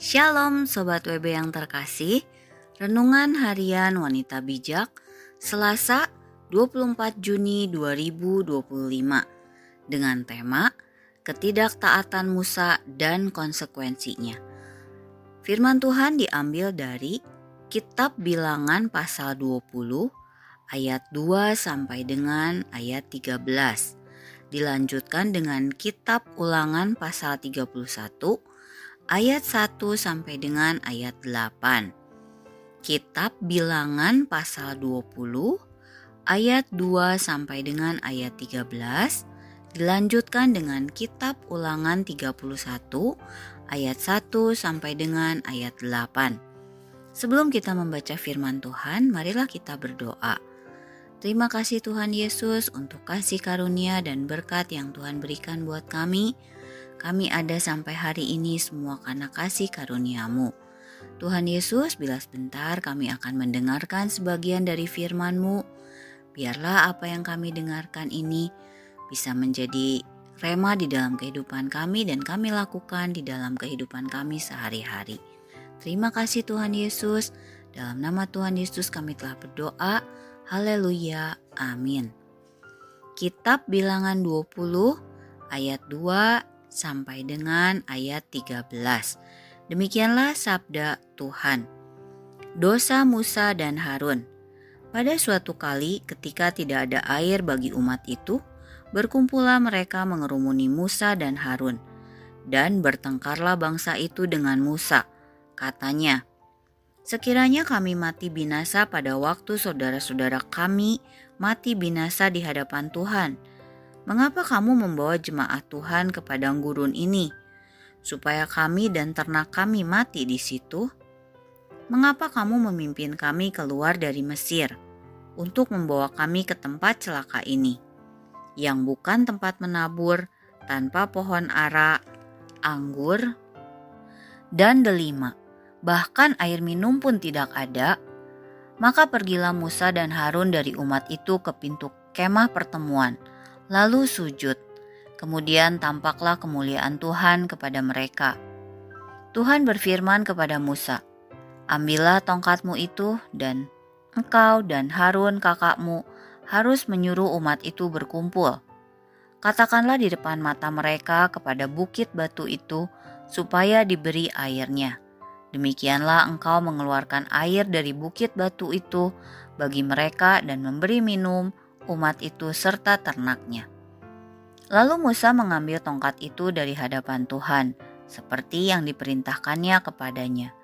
Shalom Sobat WB yang terkasih. Renungan Harian Wanita Bijak Selasa 24 Juni 2025 dengan tema Ketidaktaatan Musa dan Konsekuensinya. Firman Tuhan diambil dari Kitab Bilangan pasal 20 ayat 2 sampai dengan ayat 13. Dilanjutkan dengan Kitab Ulangan pasal 31 ayat 1 sampai dengan ayat 8. Kitab Bilangan pasal 20 ayat 2 sampai dengan ayat 13 dilanjutkan dengan Kitab Ulangan 31 ayat 1 sampai dengan ayat 8. Sebelum kita membaca firman Tuhan, marilah kita berdoa. Terima kasih Tuhan Yesus untuk kasih karunia dan berkat yang Tuhan berikan buat kami. Kami ada sampai hari ini semua karena kasih karunia-Mu. Tuhan Yesus, bila sebentar kami akan mendengarkan sebagian dari firman-Mu. Biarlah apa yang kami dengarkan ini bisa menjadi rema di dalam kehidupan kami dan kami lakukan di dalam kehidupan kami sehari-hari. Terima kasih Tuhan Yesus. Dalam nama Tuhan Yesus kami telah berdoa. Haleluya. Amin. Kitab Bilangan 20 ayat 2 sampai dengan ayat 13. Demikianlah sabda Tuhan. Dosa Musa dan Harun. Pada suatu kali ketika tidak ada air bagi umat itu, berkumpullah mereka mengerumuni Musa dan Harun. Dan bertengkarlah bangsa itu dengan Musa. Katanya, sekiranya kami mati binasa pada waktu saudara-saudara kami mati binasa di hadapan Tuhan, mengapa kamu membawa jemaat Tuhan ke padang gurun ini, supaya kami dan ternak kami mati di situ? Mengapa kamu memimpin kami keluar dari Mesir untuk membawa kami ke tempat celaka ini, yang bukan tempat menabur, tanpa pohon ara, anggur, dan delima, bahkan air minum pun tidak ada? Maka pergilah Musa dan Harun dari umat itu ke pintu kemah pertemuan, lalu sujud. Kemudian tampaklah kemuliaan Tuhan kepada mereka. Tuhan berfirman kepada Musa, ambillah tongkatmu itu dan engkau dan Harun kakakmu harus menyuruh umat itu berkumpul. Katakanlah di depan mata mereka kepada bukit batu itu supaya diberi airnya. Demikianlah engkau mengeluarkan air dari bukit batu itu bagi mereka dan memberi minum umat itu serta ternaknya. Lalu Musa mengambil tongkat itu dari hadapan Tuhan, seperti yang diperintahkannya kepadanya.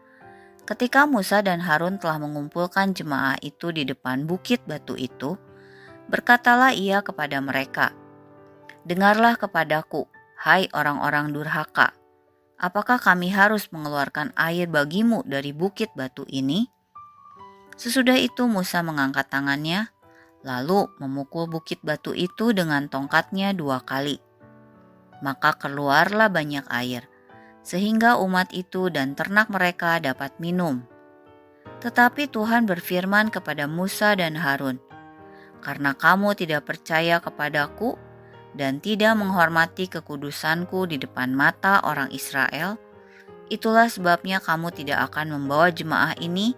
Ketika Musa dan Harun telah mengumpulkan jemaah itu di depan bukit batu itu, berkatalah ia kepada mereka, dengarlah kepadaku, hai orang-orang durhaka. Apakah kami harus mengeluarkan air bagimu dari bukit batu ini? Sesudah itu Musa mengangkat tangannya, lalu memukul bukit batu itu dengan tongkatnya 2 kali. Maka keluarlah banyak air, sehingga umat itu dan ternak mereka dapat minum. Tetapi Tuhan berfirman kepada Musa dan Harun, karena kamu tidak percaya kepadaku dan tidak menghormati kekudusanku di depan mata orang Israel, itulah sebabnya kamu tidak akan membawa jemaah ini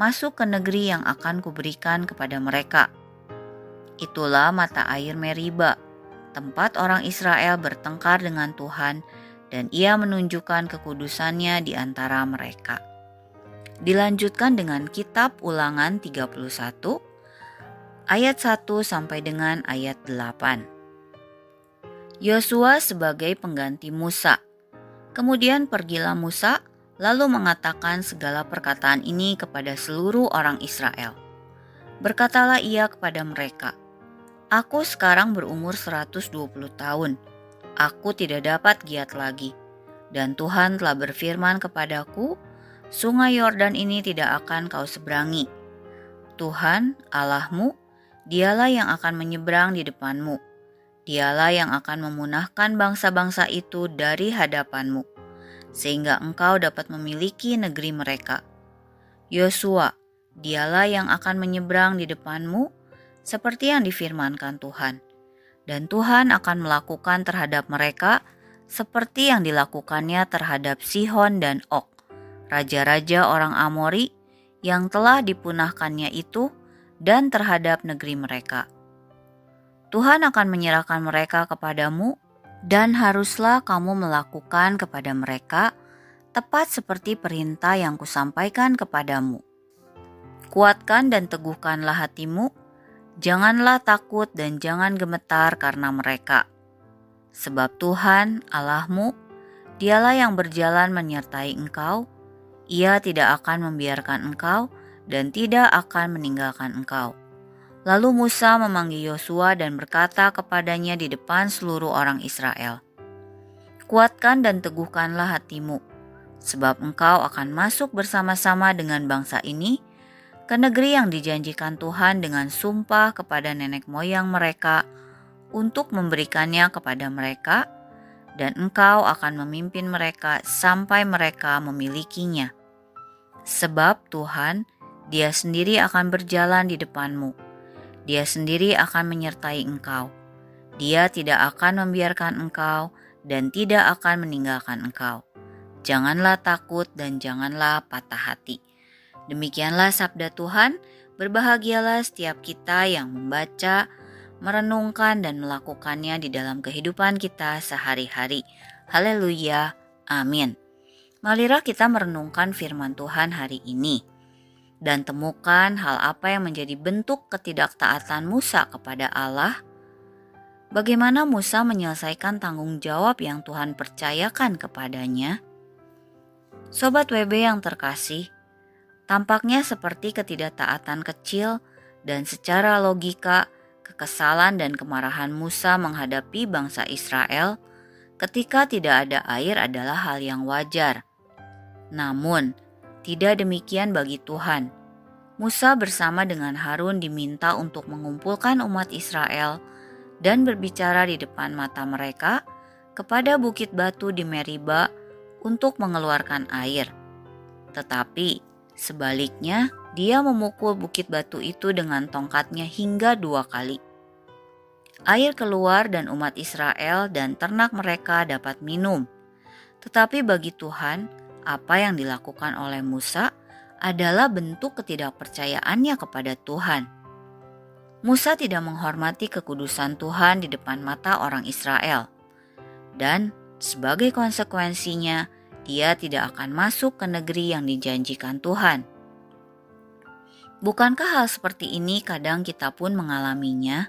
masuk ke negeri yang akan kuberikan kepada mereka. Itulah mata air Meriba, tempat orang Israel bertengkar dengan Tuhan, dan ia menunjukkan kekudusannya di antara mereka. Dilanjutkan dengan Kitab Ulangan 31, ayat 1 sampai dengan ayat 8. Yosua sebagai pengganti Musa. Kemudian pergilah Musa, lalu mengatakan segala perkataan ini kepada seluruh orang Israel. Berkatalah ia kepada mereka, aku sekarang berumur 120 tahun. Aku tidak dapat giat lagi. Dan Tuhan telah berfirman kepadaku, sungai Yordan ini tidak akan kau seberangi. Tuhan, Allahmu, dialah yang akan menyeberang di depanmu. Dialah yang akan memunahkan bangsa-bangsa itu dari hadapanmu, sehingga engkau dapat memiliki negeri mereka. Yosua, dialah yang akan menyeberang di depanmu, seperti yang difirmankan Tuhan. Dan Tuhan akan melakukan terhadap mereka seperti yang dilakukannya terhadap Sihon dan Og, raja-raja orang Amori yang telah dipunahkannya itu, dan terhadap negeri mereka. Tuhan akan menyerahkan mereka kepadamu, dan haruslah kamu melakukan kepada mereka tepat seperti perintah yang kusampaikan kepadamu. Kuatkan dan teguhkanlah hatimu, janganlah takut dan jangan gemetar karena mereka. Sebab Tuhan Allahmu, Dialah yang berjalan menyertai engkau, Ia tidak akan membiarkan engkau dan tidak akan meninggalkan engkau. Lalu Musa memanggil Yosua dan berkata kepadanya di depan seluruh orang Israel, kuatkan dan teguhkanlah hatimu, sebab engkau akan masuk bersama-sama dengan bangsa ini ke negeri yang dijanjikan Tuhan dengan sumpah kepada nenek moyang mereka untuk memberikannya kepada mereka, dan engkau akan memimpin mereka sampai mereka memilikinya. Sebab Tuhan, Dia sendiri akan berjalan di depanmu. Dia sendiri akan menyertai engkau. Dia tidak akan membiarkan engkau dan tidak akan meninggalkan engkau. Janganlah takut dan janganlah patah hati. Demikianlah sabda Tuhan. Berbahagialah setiap kita yang membaca, merenungkan dan melakukannya di dalam kehidupan kita sehari-hari. Haleluya. Amin. Marilah kita merenungkan firman Tuhan hari ini dan temukan hal apa yang menjadi bentuk ketidaktaatan Musa kepada Allah. Bagaimana Musa menyelesaikan tanggung jawab yang Tuhan percayakan kepadanya? Sobat WB yang terkasih, tampaknya seperti ketidaktaatan kecil dan secara logika, kekesalan dan kemarahan Musa menghadapi bangsa Israel ketika tidak ada air adalah hal yang wajar. Namun, tidak demikian bagi Tuhan. Musa bersama dengan Harun diminta untuk mengumpulkan umat Israel dan berbicara di depan mata mereka kepada bukit batu di Meriba untuk mengeluarkan air. Tetapi sebaliknya, dia memukul bukit batu itu dengan tongkatnya hingga 2 kali. Air keluar dan umat Israel dan ternak mereka dapat minum. Tetapi bagi Tuhan, apa yang dilakukan oleh Musa adalah bentuk ketidakpercayaannya kepada Tuhan. Musa tidak menghormati kekudusan Tuhan di depan mata orang Israel. Dan sebagai konsekuensinya, dia tidak akan masuk ke negeri yang dijanjikan Tuhan. Bukankah hal seperti ini kadang kita pun mengalaminya?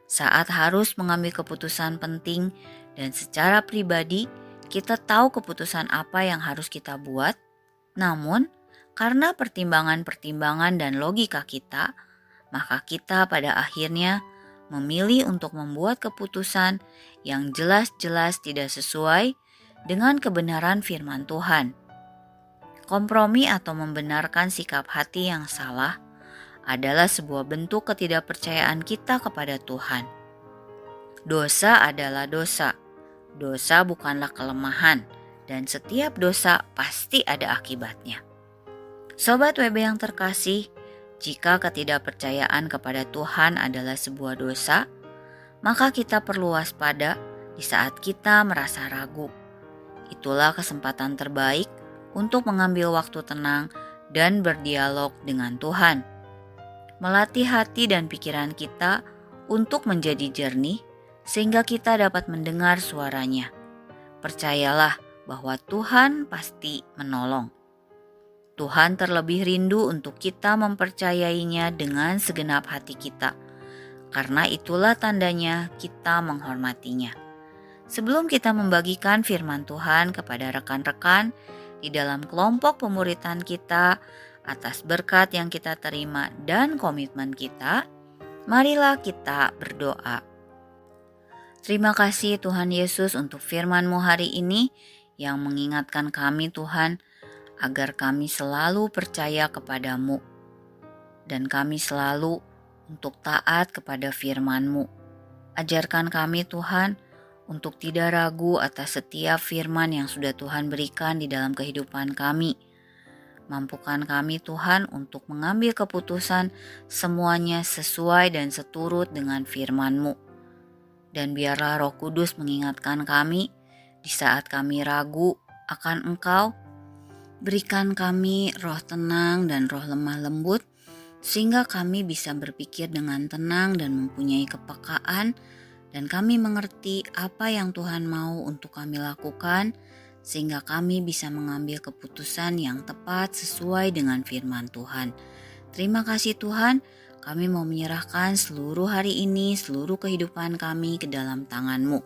Saat harus mengambil keputusan penting dan secara pribadi, kita tahu keputusan apa yang harus kita buat, namun karena pertimbangan-pertimbangan dan logika kita, maka kita pada akhirnya memilih untuk membuat keputusan yang jelas-jelas tidak sesuai dengan kebenaran firman Tuhan. Kompromi atau membenarkan sikap hati yang salah adalah sebuah bentuk ketidakpercayaan kita kepada Tuhan. Dosa adalah dosa. Dosa bukanlah kelemahan, dan setiap dosa pasti ada akibatnya. Sobat WB yang terkasih, jika ketidakpercayaan kepada Tuhan adalah sebuah dosa, maka kita perlu waspada di saat kita merasa ragu. Itulah kesempatan terbaik untuk mengambil waktu tenang dan berdialog dengan Tuhan. Melatih hati dan pikiran kita untuk menjadi jernih, sehingga kita dapat mendengar suaranya. Percayalah bahwa Tuhan pasti menolong. Tuhan terlebih rindu untuk kita mempercayainya dengan segenap hati kita, karena itulah tandanya kita menghormatinya. Sebelum kita membagikan firman Tuhan kepada rekan-rekan di dalam kelompok pemuritan kita atas berkat yang kita terima dan komitmen kita, marilah kita berdoa. Terima kasih Tuhan Yesus untuk firman-Mu hari ini yang mengingatkan kami Tuhan agar kami selalu percaya kepada-Mu dan kami selalu untuk taat kepada firman-Mu. Ajarkan kami Tuhan untuk tidak ragu atas setiap firman yang sudah Tuhan berikan di dalam kehidupan kami. Mampukan kami Tuhan untuk mengambil keputusan semuanya sesuai dan seturut dengan firman-Mu. Dan biarlah Roh Kudus mengingatkan kami di saat kami ragu akan Engkau, Berikan kami roh tenang dan roh lemah lembut, sehingga kami bisa berpikir dengan tenang dan mempunyai kepekaan, dan kami mengerti apa yang Tuhan mau untuk kami lakukan, sehingga kami bisa mengambil keputusan yang tepat sesuai dengan firman Tuhan. Terima kasih Tuhan, kami mau menyerahkan seluruh hari ini, seluruh kehidupan kami ke dalam tangan-Mu.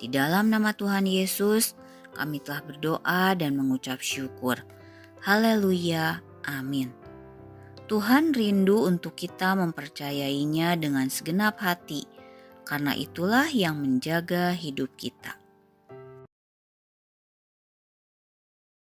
Di dalam nama Tuhan Yesus, kami telah berdoa dan mengucap syukur. Haleluya, amin. Tuhan rindu untuk kita mempercayainya dengan segenap hati, karena itulah yang menjaga hidup kita.